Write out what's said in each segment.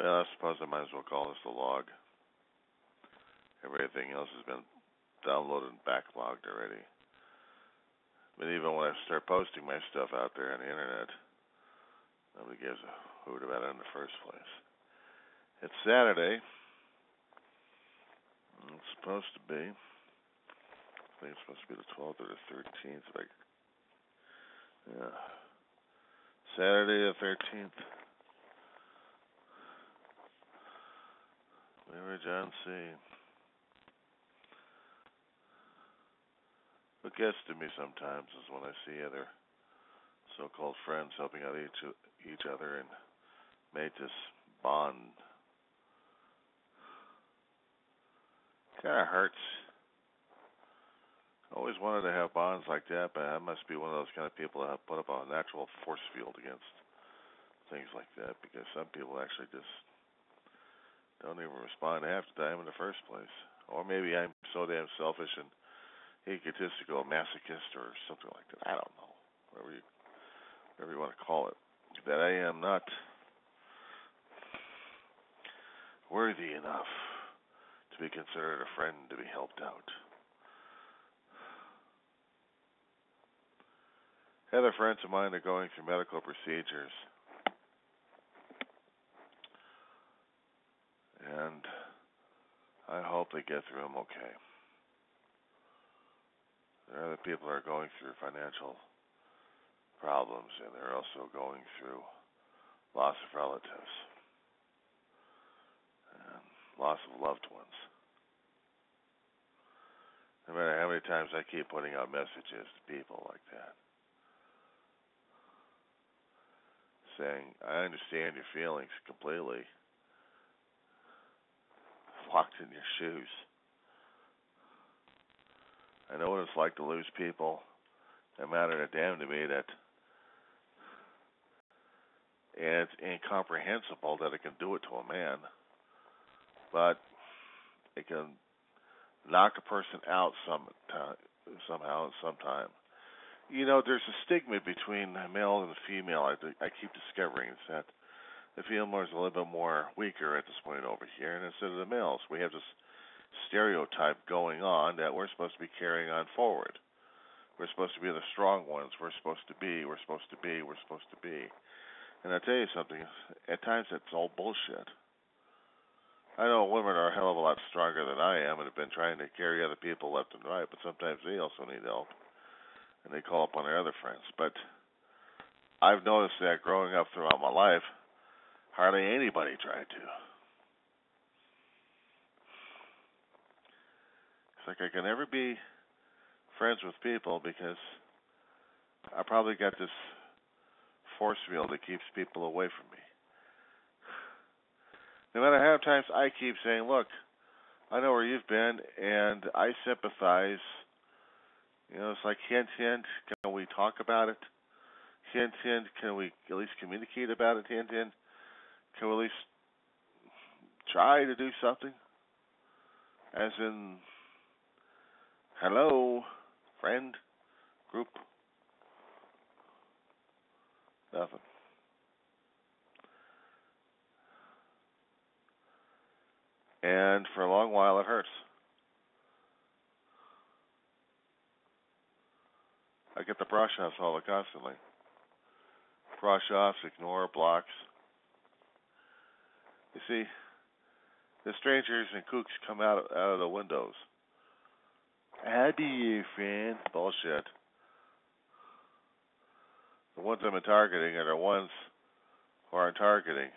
Well, I suppose I might as well call this the log. Everything else has been downloaded and backlogged already. But even when I start posting my stuff out there on the internet, nobody gives a hoot about it in the first place. It's Saturday. It's supposed to be. I think it's supposed to be the 12th or the 13th. Yeah. Saturday the 13th. Leroy John C. What gets to me sometimes is when I see other so-called friends helping out each other and made this bond. Kind of hurts. I always wanted to have bonds like that, but I must be one of those kind of people that have put up a natural force field against things like that, because some people actually just don't even respond half the time in the first place. Or maybe I'm so damn selfish and egotistical, masochist, or something like that. I don't know. Whatever you want to call it. That I am not worthy enough to be considered a friend to be helped out. Other friends of mine are going through medical procedures. And I hope they get through them okay. There are other people who are going through financial problems, and they're also going through loss of relatives and loss of loved ones. No matter how many times I keep putting out messages to people like that, saying, I understand your feelings completely. I've walked in your shoes. I know what it's like to lose people that matter a damn to me, and it's incomprehensible that it can do it to a man, but it can knock a person out somehow, sometime. You know, there's a stigma between the male and the female. I keep discovering is that the females are a little bit more weaker at this point over here, and instead of the males, we have this stereotype going on that we're supposed to be carrying on forward. We're supposed to be the strong ones. We're supposed to be. And I tell you something, at times it's all bullshit. I know women are a hell of a lot stronger than I am and have been trying to carry other people left and right, but sometimes they also need help. And they call upon their other friends. But I've noticed that growing up throughout my life, hardly anybody tried to. It's like I can never be friends with people because I probably got this force field that keeps people away from me. No matter how many times I keep saying, look, I know where you've been and I sympathize. You know, it's like, hint, hint, can we talk about it? Hint, hint, can we at least communicate about it? Hint, hint, can we at least try to do something? As in, hello, friend, group, nothing. And for a long while it hurts. I get the brush offs all constantly. Brush offs, ignore, blocks. You see, the strangers and kooks come out of the windows. I'll be your friend. Bullshit. The ones I'm targeting are the ones who aren't targeting.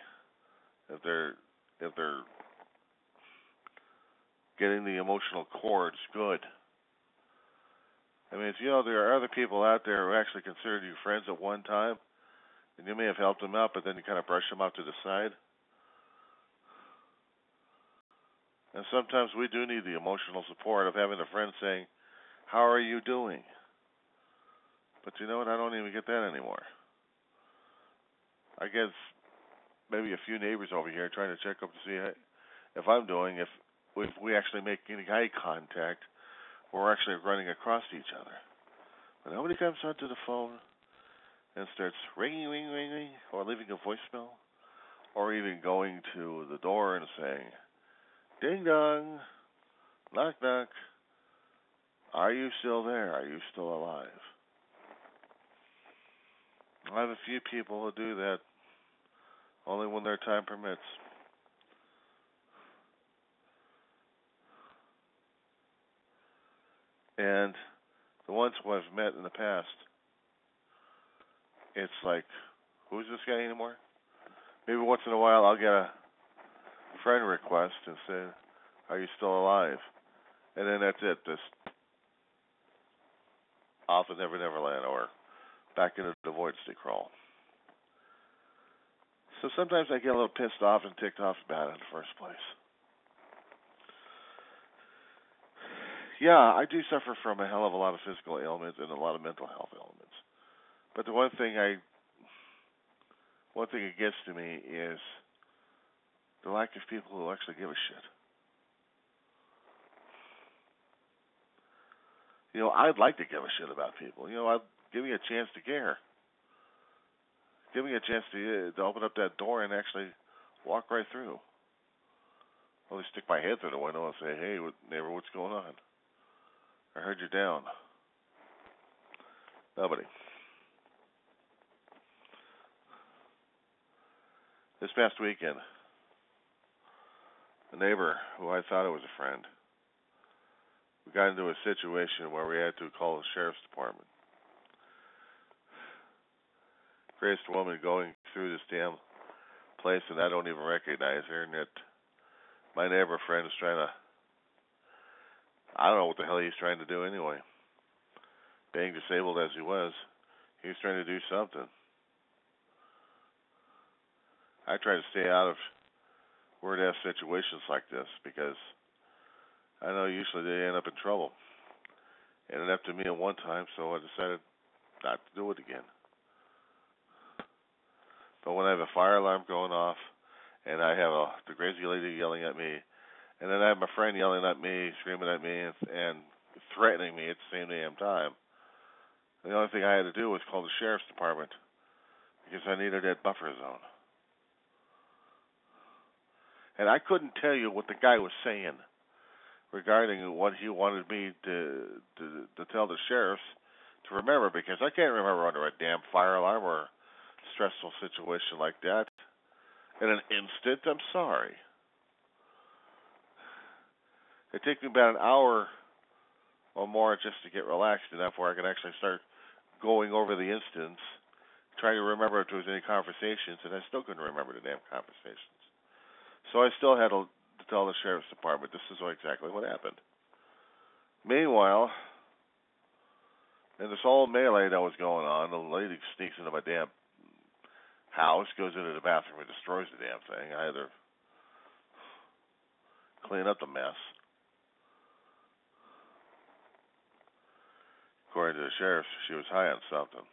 If they're getting the emotional chords good. I mean, you know, there are other people out there who actually considered you friends at one time, and you may have helped them out, but then you kind of brush them off to the side. And sometimes we do need the emotional support of having a friend saying, how are you doing? But you know what? I don't even get that anymore. I guess maybe a few neighbors over here trying to check up to see if I'm doing, if we actually make any eye contact, or we're actually running across each other. But nobody comes onto the phone and starts ringing, ring, ring, ring, or leaving a voicemail. or even going to the door and saying, "Ding dong, knock knock, are you still there? Are you still alive?" I have a few people who do that only when their time permits. And the ones who I've met in the past, it's like, who's this guy anymore? Maybe once in a while I'll get a friend request and say, "Are you still alive?" And then that's it. This off in Never Never Land or back into the void stick crawl. So sometimes I get a little pissed off and ticked off about it in the first place. Yeah, I do suffer from a hell of a lot of physical ailments and a lot of mental health ailments. But the one thing that gets to me is the lack of people who actually give a shit. I'd like to give a shit about people. Give me a chance to care. Give me a chance to open up that door and actually walk right through. Only stick my head through the window and say, "Hey, neighbor, what's going on? I heard you're down." Nobody. This past weekend, a neighbor who I thought was a friend, we got into a situation where we had to call the sheriff's department. Greatest woman going through this damn place, and I don't even recognize her, and that my neighbor friend is trying to, I don't know what the hell he's trying to do anyway. Being disabled as he was trying to do something. I try to stay out of weird-ass situations like this because I know usually they end up in trouble. It ended up to me at one time, so I decided not to do it again. But when I have a fire alarm going off, and I have the crazy lady yelling at me, and then I have my friend yelling at me, screaming at me, and threatening me at the same damn time, the only thing I had to do was call the sheriff's department because I needed that buffer zone. And I couldn't tell you what the guy was saying regarding what he wanted me to tell the sheriffs to remember, because I can't remember under a damn fire alarm or a stressful situation like that in an instant. I'm sorry. It takes me about an hour or more just to get relaxed enough where I can actually start going over the instance, trying to remember if there was any conversations, and I still couldn't remember the damn conversations. So I still had to tell the sheriff's department this is exactly what happened. Meanwhile, in this whole melee that was going on, the lady sneaks into my damn house, goes into the bathroom, and destroys the damn thing. I had to clean up the mess. According to the sheriff, she was high on something.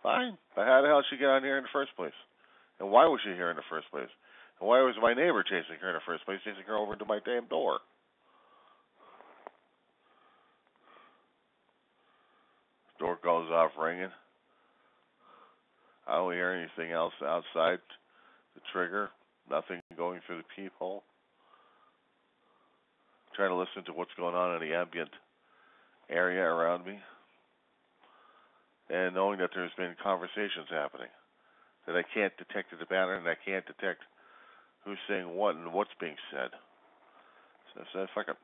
Fine, but how the hell did she get on here in the first place? And why was she here in the first place? And why was my neighbor chasing her in the first place, chasing her over to my damn door? Door goes off ringing. I don't hear anything else outside the trigger. Nothing going through the peephole. Trying to listen to what's going on in the ambient area around me. And knowing that there's been conversations happening. That I can't detect the pattern, and I can't detect who's saying what and what's being said. So I said, fuck it.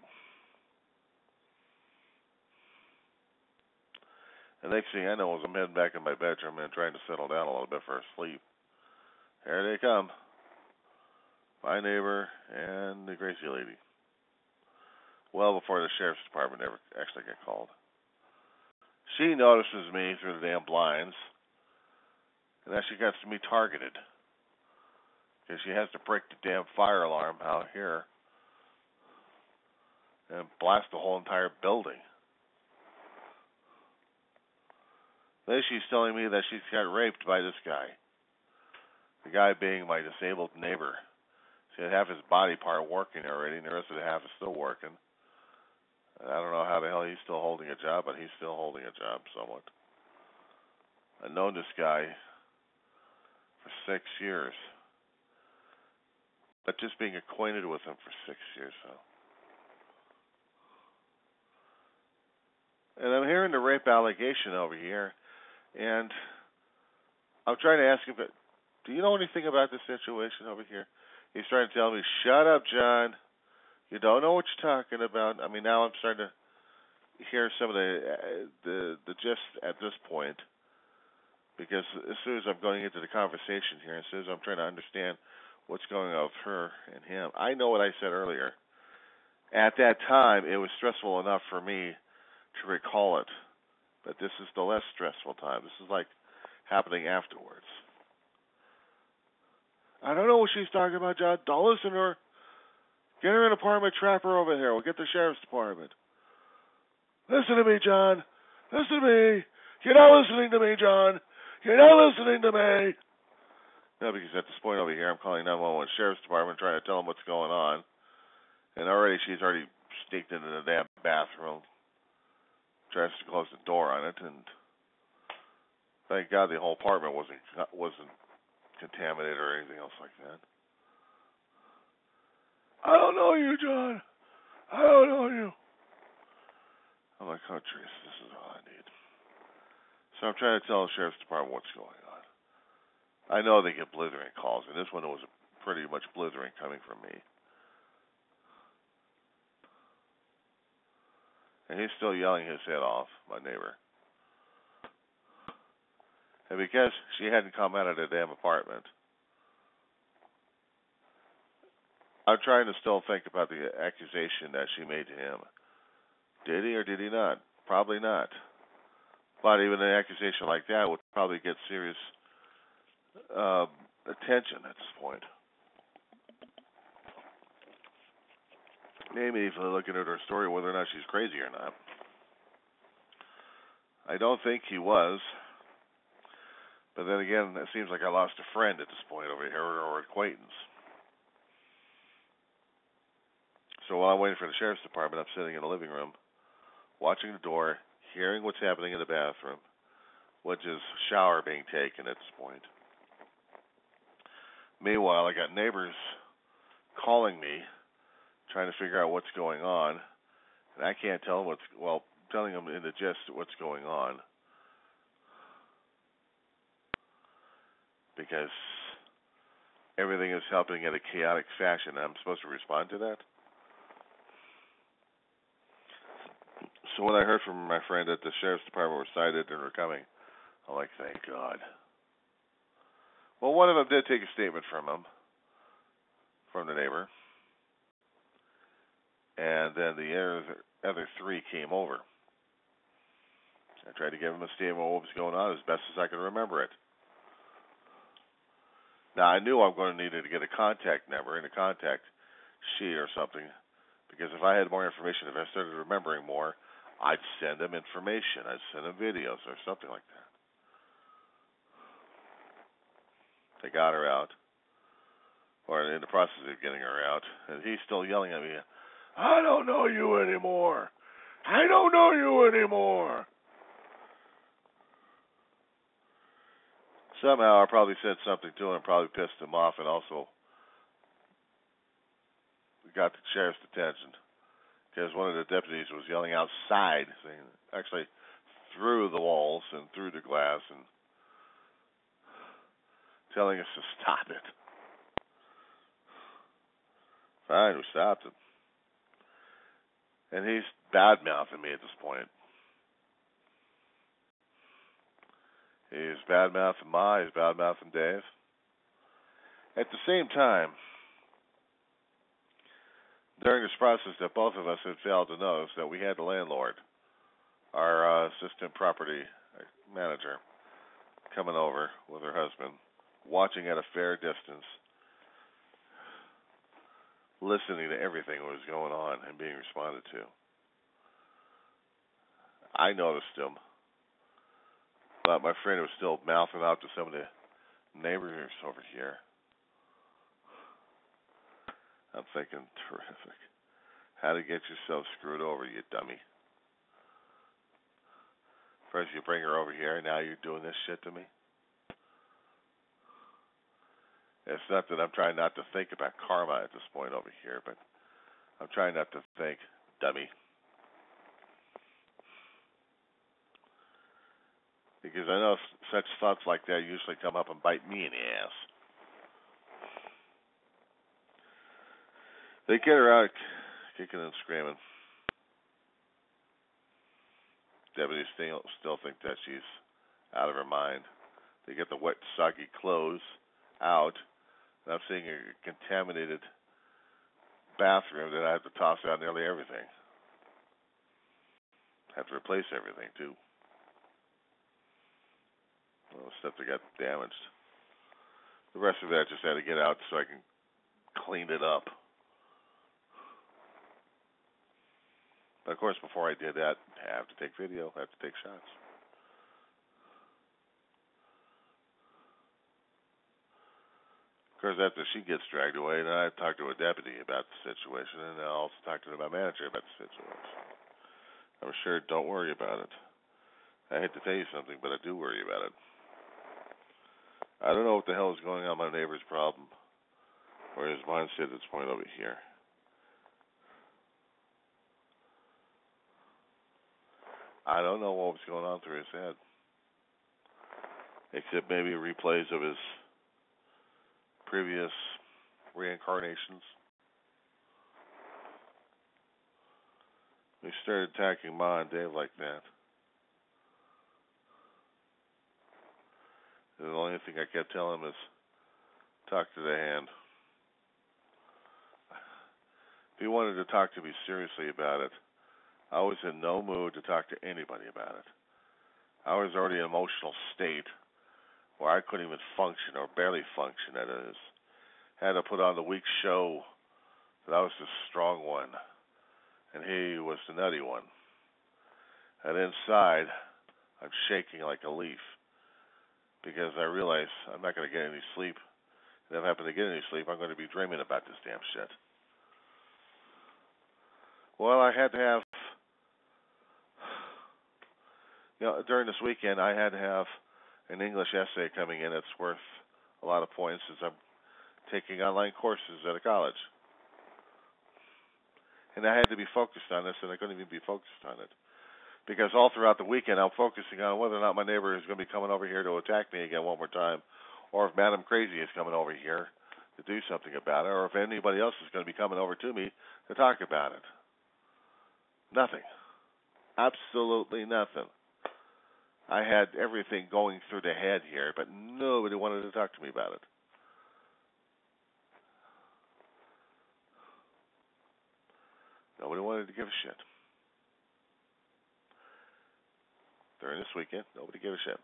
The next thing I know is I'm heading back in my bedroom and trying to settle down a little bit for a sleep. Here they come. My neighbor and the crazy lady. Well before the sheriff's department ever actually got called. She notices me through the damn blinds, and actually gets me targeted. Because she has to break the damn fire alarm out here and blast the whole entire building. Then she's telling me that she's got raped by this guy. The guy being my disabled neighbor. She had half his body part working already, and the rest of the half is still working. And I don't know how the hell he's still holding a job, but he's still holding a job somewhat. I've known this guy 6 years. But just being acquainted with him for 6 years, so. And I'm hearing the rape allegation over here, and I'm trying to ask him, do you know anything about this situation over here? He's trying to tell me, shut up, John. You don't know what you're talking about. I mean, now I'm starting to hear some of the gist at this point, because as soon as I'm going into the conversation here, as soon as I'm trying to understand what's going on with her and him, I know what I said earlier. At that time, it was stressful enough for me to recall it, but this is the less stressful time. This is like happening afterwards. I don't know what she's talking about, John. Don't listen to her. Get her an apartment, trap her over here. We'll get the sheriff's department. Listen to me, John. Listen to me. You're not listening to me, John. You're not listening to me. No, because at this point over here, I'm calling 911 sheriff's department, trying to tell them what's going on. And she's already sneaked into the damn bathroom, tries to close the door on it, and thank God the whole apartment wasn't contaminated or anything else like that. I don't know you, John. I don't know you. I'm like, oh, Trace, this is all I need. So I'm trying to tell the sheriff's department what's going on. I know they get blithering calls, and this one was pretty much blithering coming from me. And he's still yelling his head off, my neighbor. And because she hadn't come out of the damn apartment, I'm trying to still think about the accusation that she made to him. Did he or did he not? Probably not. But even an accusation like that would probably get serious attention at this point. Maybe if they're looking at her story, whether or not she's crazy or not. I don't think he was. But then again, it seems like I lost a friend at this point over here, or acquaintance. So while I'm waiting for the sheriff's department, I'm sitting in the living room, watching the door, hearing what's happening in the bathroom, which is shower being taken at this point. Meanwhile, I got neighbors calling me, trying to figure out what's going on, and I can't tell them telling them in the gist what's going on, because everything is happening in a chaotic fashion, and I'm supposed to respond to that. So when I heard from my friend that the sheriff's department were cited and were coming, I'm like, thank God. Well, one of them did take a statement from the neighbor, and then the other three came over. I tried to give him a statement of what was going on as best as I could remember it. Now, I knew I'm going to need to get a contact number and a contact sheet or something, because if I had more information, if I started remembering more, I'd send them information. I'd send them videos or something like that. They got her out, or in the process of getting her out, and he's still yelling at me, I don't know you anymore. I don't know you anymore. Somehow I probably said something to him, probably pissed him off, and also got the sheriff's attention, because one of the deputies was yelling outside, actually through the walls and through the glass, and telling us to stop it. Fine, we stopped him. And he's bad-mouthing me at this point. He's bad-mouthing Ma, he's bad-mouthing Dave. At the same time, during this process that both of us had failed to notice, that we had the landlord, our assistant property manager, coming over with her husband, watching at a fair distance, listening to everything that was going on and being responded to. I noticed him, but my friend was still mouthing out to some of the neighbors over here. I'm thinking, terrific. How to get yourself screwed over, you dummy. First you bring her over here, and now you're doing this shit to me? It's not that I'm trying not to think about karma at this point over here, but I'm trying not to think, dummy. Because I know such thoughts like that usually come up and bite me in the ass. They get her out kicking and screaming. Deputies still think that she's out of her mind. They get the wet, soggy clothes out, and I'm seeing a contaminated bathroom that I have to toss out nearly everything. Have to replace everything, too. Well, stuff that got damaged. The rest of that I just had to get out so I can clean it up. But of course, before I did that, I have to take video, I have to take shots. Of course, after she gets dragged away, then I talk to a deputy about the situation, and I also talk to my manager about the situation. I'm sure, don't worry about it. I hate to tell you something, but I do worry about it. I don't know what the hell is going on with my neighbor's problem, or his mindset at this point over here. I don't know what was going on through his head, except maybe replays of his previous reincarnations. He started attacking Ma and Dave like that. The only thing I kept telling him is, talk to the hand. If he wanted to talk to me seriously about it, I was in no mood to talk to anybody about it. I was already in an emotional state where I couldn't even function, or barely function, that is. Had to put on the weak show that I was the strong one, and he was the nutty one. And inside, I'm shaking like a leaf, because I realize I'm not going to get any sleep. And if I happen to get any sleep, I'm going to be dreaming about this damn shit. Well, I had to have, during this weekend, I had to have an English essay coming in that's worth a lot of points, since I'm taking online courses at a college. And I had to be focused on this, and I couldn't even be focused on it. Because all throughout the weekend, I'm focusing on whether or not my neighbor is going to be coming over here to attack me again one more time, or if Madam Crazy is coming over here to do something about it, or if anybody else is going to be coming over to me to talk about it. Nothing. Absolutely nothing. I had everything going through the head here, but nobody wanted to talk to me about it. Nobody wanted to give a shit. During this weekend, nobody gave a shit.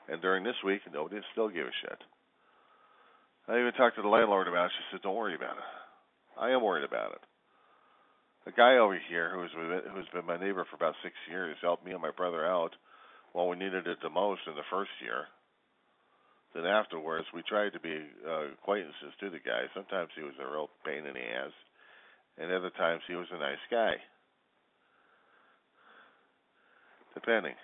And during this week, nobody still gave a shit. I even talked to the landlord about it. She said, don't worry about it. I am worried about it. The guy over here who's been my neighbor for about 6 years helped me and my brother out while we needed it the most in the first year. Then afterwards, we tried to be acquaintances to the guy. Sometimes he was a real pain in the ass, and other times he was a nice guy. Depending.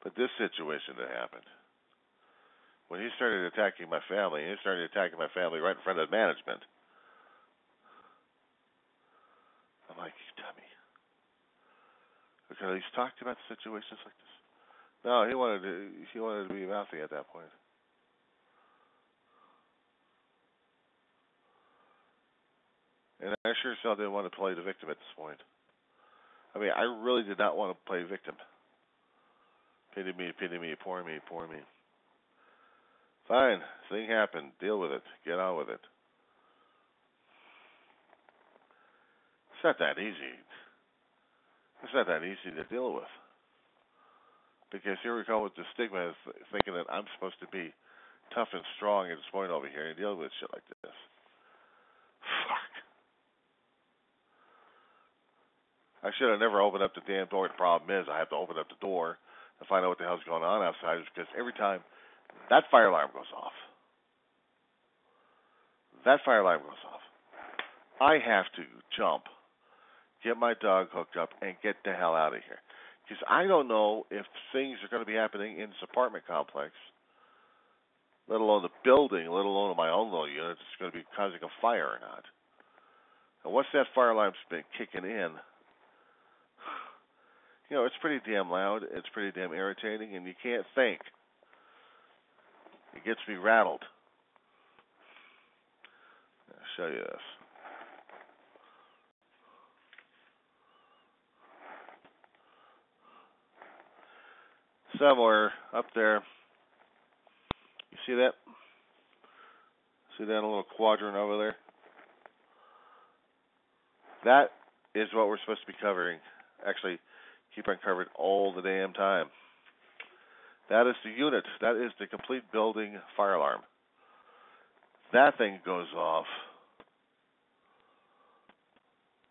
But this situation that happened, when he started attacking my family, right in front of management, I'm like, you dummy. Because he's talked about situations like this. No, he wanted to be mouthy at that point. And I sure as hell didn't want to play the victim at this point. I mean, I really did not want to play victim. Pity me, poor me, poor me. Fine, thing happened. Deal with it. Get on with it. It's not that easy. It's not that easy to deal with. Because here we go with the stigma, thinking that I'm supposed to be tough and strong at this point over here and deal with shit like this. Fuck. I should have never opened up the damn door. The problem is I have to open up the door and find out what the hell's going on outside, because every time that fire alarm goes off, I have to jump, get my dog hooked up, and get the hell out of here. Because I don't know if things are going to be happening in this apartment complex let alone the building, let alone my own little unit, it's going to be causing a fire or not. And once that fire alarm's been kicking in, it's pretty damn loud, it's pretty damn irritating, and you can't think. It gets me rattled. I'll show you this. Somewhere up there, you see that? See that little quadrant over there? That is what we're supposed to be covering. Actually, keep uncovered all the damn time. That is the unit. That is the complete building fire alarm. That thing goes off.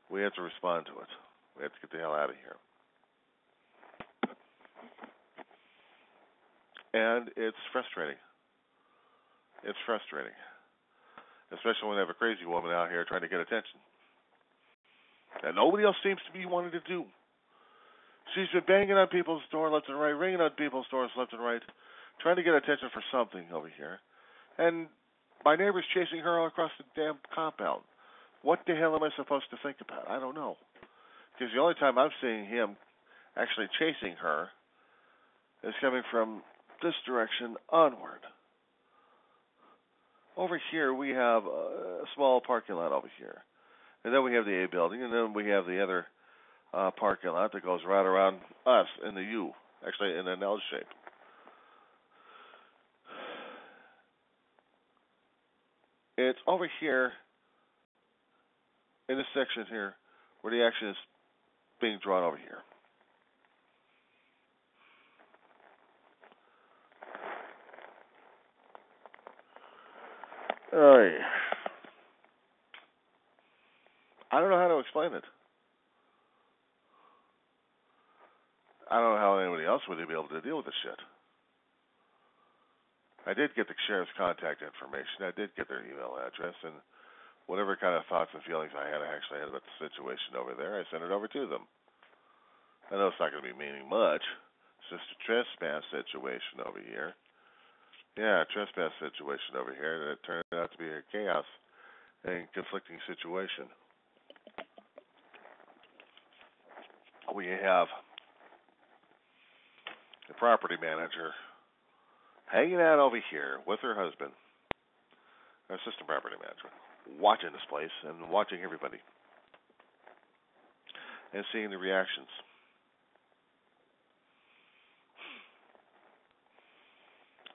We have to respond to it. We have to get the hell out of here. And it's frustrating. It's frustrating. Especially when they have a crazy woman out here trying to get attention. And nobody else seems to be wanting to do. She's been banging on people's door left and right, ringing on people's doors left and right, trying to get attention for something over here. And my neighbor's chasing her all across the damn compound. What the hell am I supposed to think about? I don't know. Because the only time I'm seeing him actually chasing her is coming from this direction onward. Over here we have a small parking lot over here. And then we have the A building, and then we have the other parking lot that goes right around us in the U, actually in an L shape. It's over here in this section here where the action is being drawn over here. Oh, yeah. I don't know how to explain it. I don't know how anybody else would be able to deal with this shit. I did get the sheriff's contact information. I did get their email address, and whatever kind of thoughts and feelings I actually had about the situation over there, I sent it over to them. I know it's not going to be meaning much. It's just a trespass situation over here. Yeah, a trespass situation over here, and it turned out to be a chaos and conflicting situation. We have the property manager hanging out over here with her husband, our assistant property manager, watching this place and watching everybody and seeing the reactions.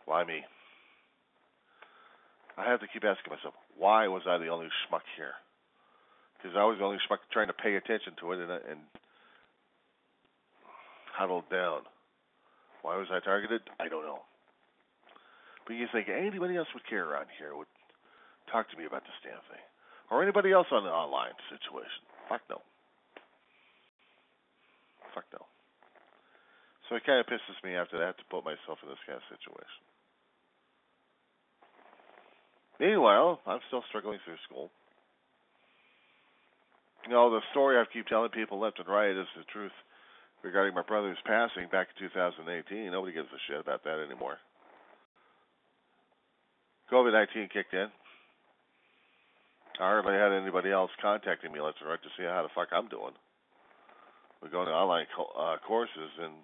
Why me? I have to keep asking myself, why was I the only schmuck here? Because I was the only schmuck trying to pay attention to it and huddled down. Why was I targeted? I don't know. But you think anybody else would care around here, would talk to me about this damn thing? Or anybody else on the online situation? Fuck no. Fuck no. So it kind of pisses me after that to put myself in this kind of situation. Meanwhile, I'm still struggling through school. The story I keep telling people left and right is the truth regarding my brother's passing back in 2018. Nobody gives a shit about that anymore. COVID-19 kicked in. I hardly had anybody else contacting me left and right to see how the fuck I'm doing. We're going to online courses and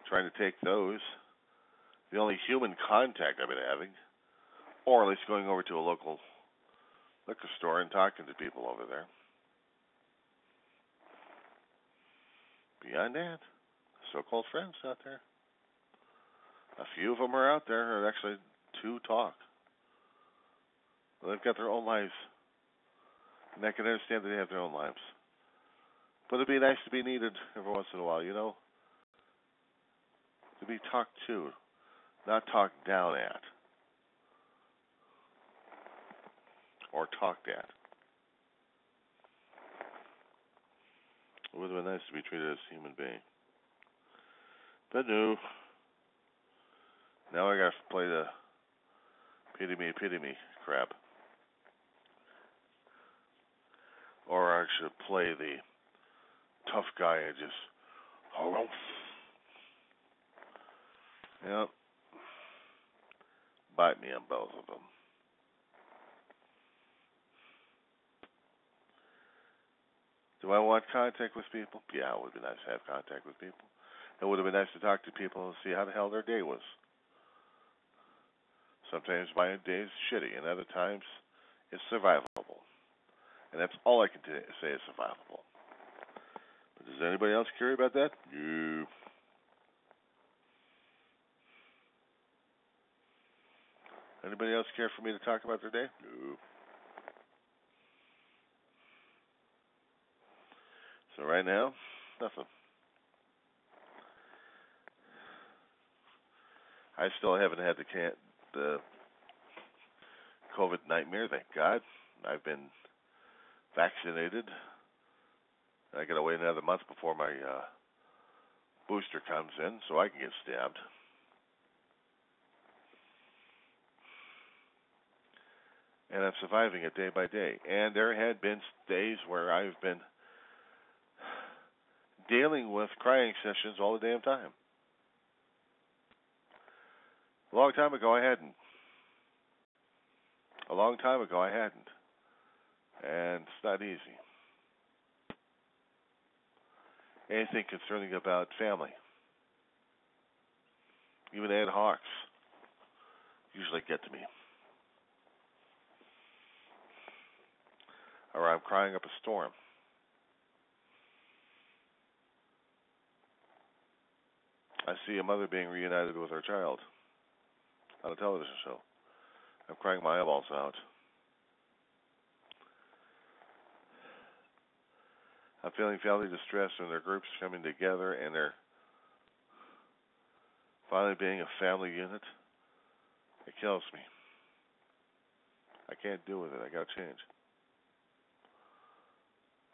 trying to take those. The only human contact I've been having, or at least going over to a local liquor store and talking to people over there. Beyond that, so-called friends out there. A few of them are out there actually to talk. Well, they've got their own lives, and I can understand that they have their own lives. But it'd be nice to be needed every once in a while, to be talked to, not talked down at, or talked at. It would have been nice to be treated as a human being. But no. Now I got to play the pity me crap. Or I should play the tough guy and just, bite me on both of them. Do I want contact with people? Yeah, it would be nice to have contact with people. It would have been nice to talk to people and see how the hell their day was. Sometimes my day is shitty, and other times it's survivable. And that's all I can say is survivable. But does anybody else care about that? No. Anybody else care for me to talk about their day? No. So right now, nothing. I still haven't had the COVID nightmare, thank God. I've been vaccinated. I gotta wait another month before my booster comes in, so I can get stabbed. And I'm surviving it day by day. And there had been days where I've been dealing with crying sessions all the damn time. A long time ago, I hadn't. A long time ago, I hadn't. And it's not easy. Anything concerning about family, even ad hocs, usually get to me. Or I'm crying up a storm. I see a mother being reunited with her child on a television show. I'm crying my eyeballs out. I'm feeling family distress and their groups coming together and they're finally being a family unit. It kills me. I can't deal with it. I gotta change.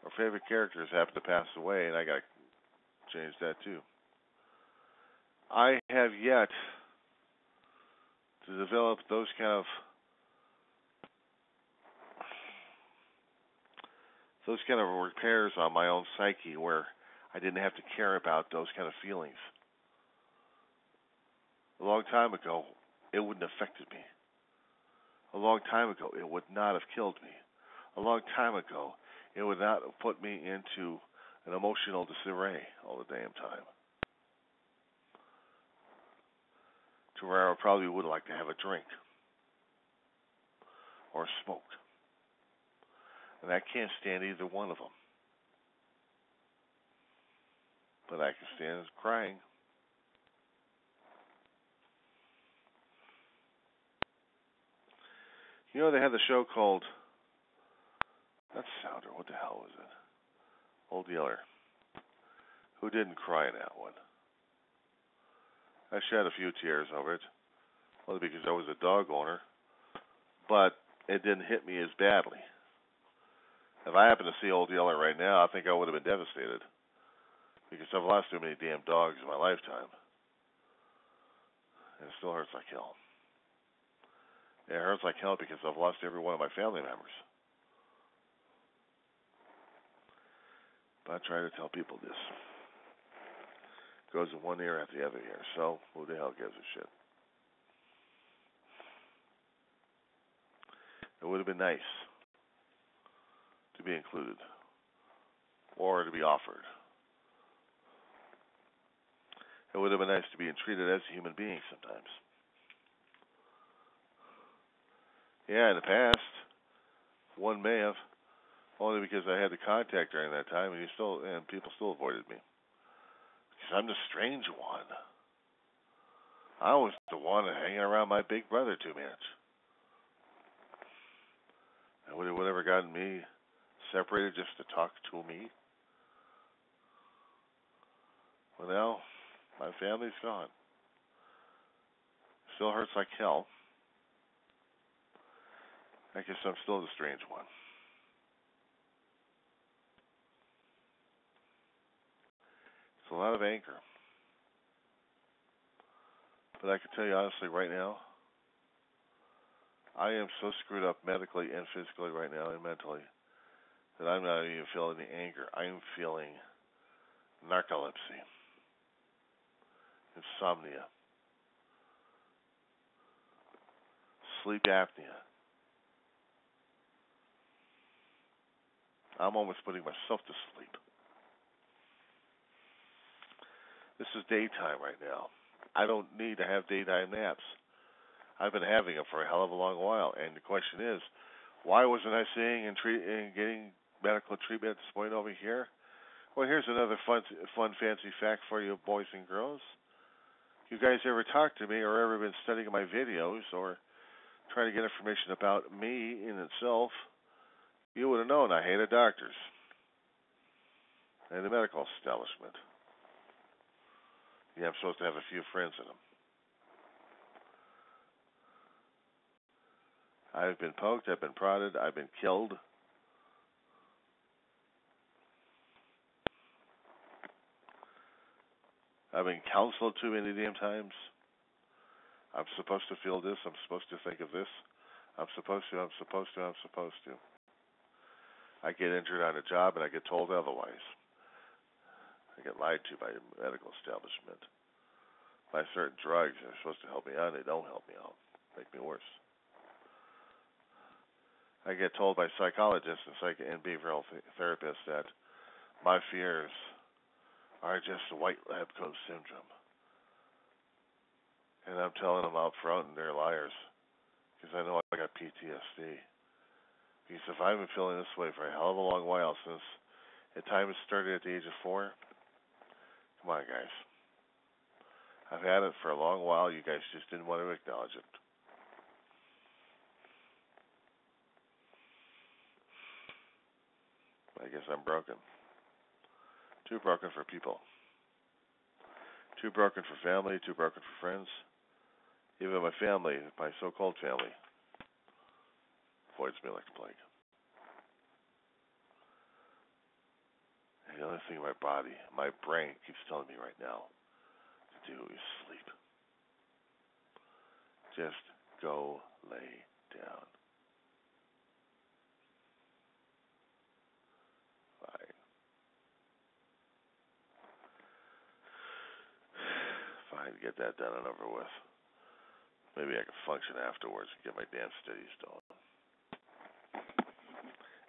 Our favorite characters happen to pass away, and I gotta change that too. I have yet to develop those kind of repairs on my own psyche where I didn't have to care about those kind of feelings. A long time ago, it wouldn't have affected me. A long time ago, it would not have killed me. A long time ago, it would not have put me into an emotional disarray all the damn time. To where I probably would like to have a drink or smoke. And I can't stand either one of them. But I can stand crying. You know, they had the show called, not Sounder, what the hell was it? Old Yeller. Who didn't cry in that one? I shed a few tears over it. Only because I was a dog owner. But it didn't hit me as badly. If I happened to see Old Yeller right now, I think I would have been devastated. Because I've lost too many damn dogs in my lifetime. And it still hurts like hell. It hurts like hell because I've lost every one of my family members. But I try to tell people this. It goes in one ear out the other ear. So who the hell gives a shit? It would have been nice to be included or to be offered. It would have been nice to be treated as a human being sometimes. Yeah, in the past, one may have, only because I had the contact during that time, and people still avoided me. Because I'm the strange one. I was the one hanging around my big brother too much. And would it have ever gotten me separated just to talk to me? Well, now, my family's gone. Still hurts like hell. I guess I'm still the strange one. It's a lot of anger. But I can tell you honestly right now, I am so screwed up medically and physically right now and mentally that I'm not even feeling the anger. I am feeling narcolepsy, insomnia, sleep apnea. I'm almost putting myself to sleep. This is daytime right now. I don't need to have daytime naps. I've been having them for a hell of a long while. And the question is, why wasn't I seeing and getting medical treatment at this point over here? Well, here's another fun, fancy fact for you, boys and girls. You guys ever talked to me or ever been studying my videos or trying to get information about me in itself, you would have known I hated doctors and the medical establishment. Yeah, I'm supposed to have a few friends in them. I've been poked, I've been prodded, I've been killed. I've been counseled too many damn times. I'm supposed to feel this, I'm supposed to think of this. I'm supposed to. I get injured on a job and I get told otherwise. I get lied to by the medical establishment. By certain drugs that are supposed to help me out, they don't help me out. Make me worse. I get told by psychologists and behavioral therapists that my fears are just white lab coat syndrome. And I'm telling them out front, and they're liars. Because I know I got PTSD. Because if I've been feeling this way for a hell of a long while since the time it started at the age of 4, come on, guys. I've had it for a long while. You guys just didn't want to acknowledge it. I guess I'm broken. Too broken for people. Too broken for family. Too broken for friends. Even my family, my so-called family, avoids me like the plague. And the only thing my body, my brain keeps telling me right now to do is sleep. Just go lay down. Fine. Fine, get that done and over with. Maybe I can function afterwards and get my damn studies done.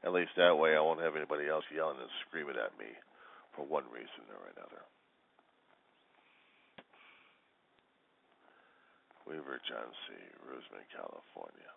At least that way I won't have anybody else yelling and screaming at me for one reason or another. Weaver John C., Roseman, California.